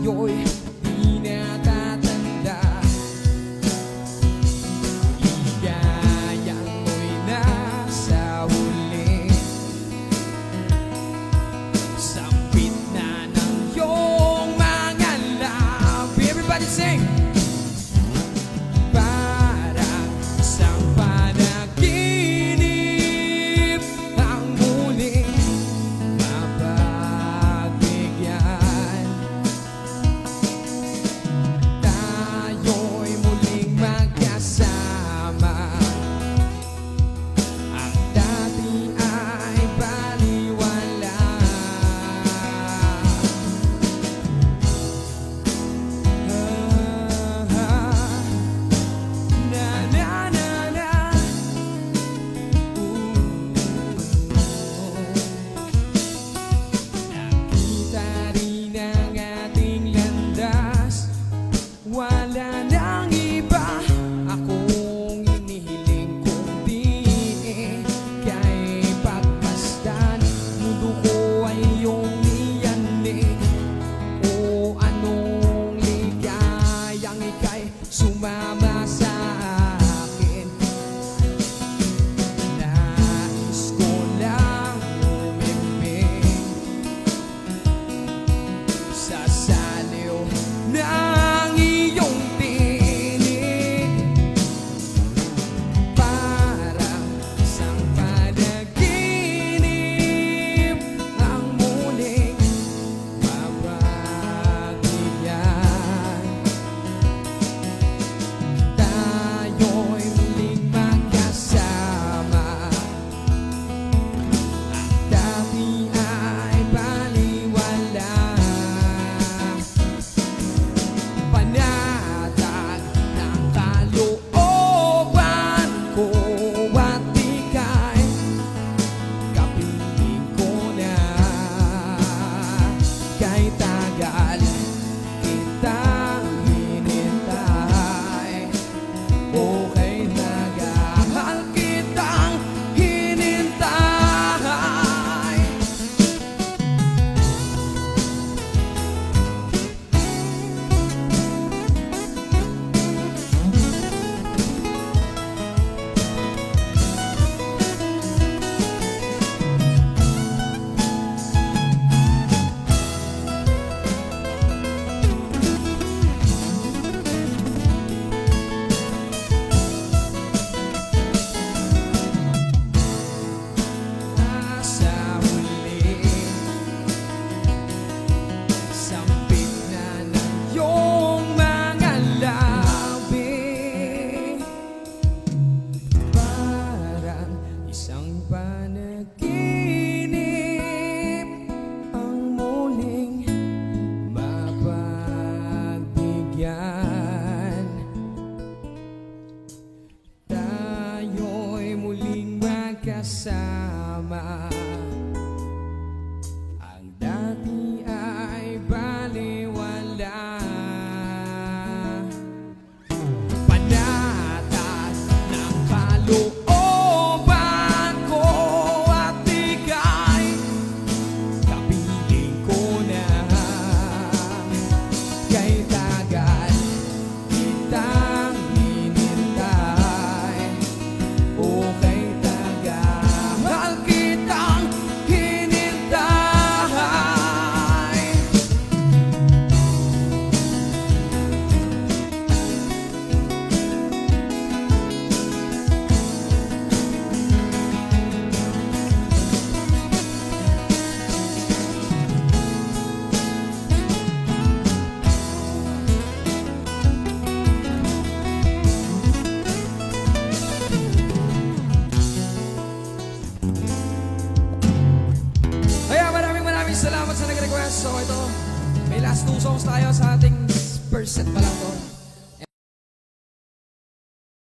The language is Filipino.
tayo'y di natatanda. Ligayang mo'y nasa huli, sampit na ng iyong mga labi. Everybody sing! Wala nang iba akong inihiling kundi kay pagmasdan. Mundo ko ay iyong niyanig, o anong ligayang ika'y sumama sa akin. Nais ko lang umibig sa saliw na panaginip ang muling mapagbigyan. Tayo'y muling magkasama. Ang dati ay baliwala. Panatag ng kalooban salamat sa nag-request. So ito, may last 2 songs tayo sa ating first set pa lang to.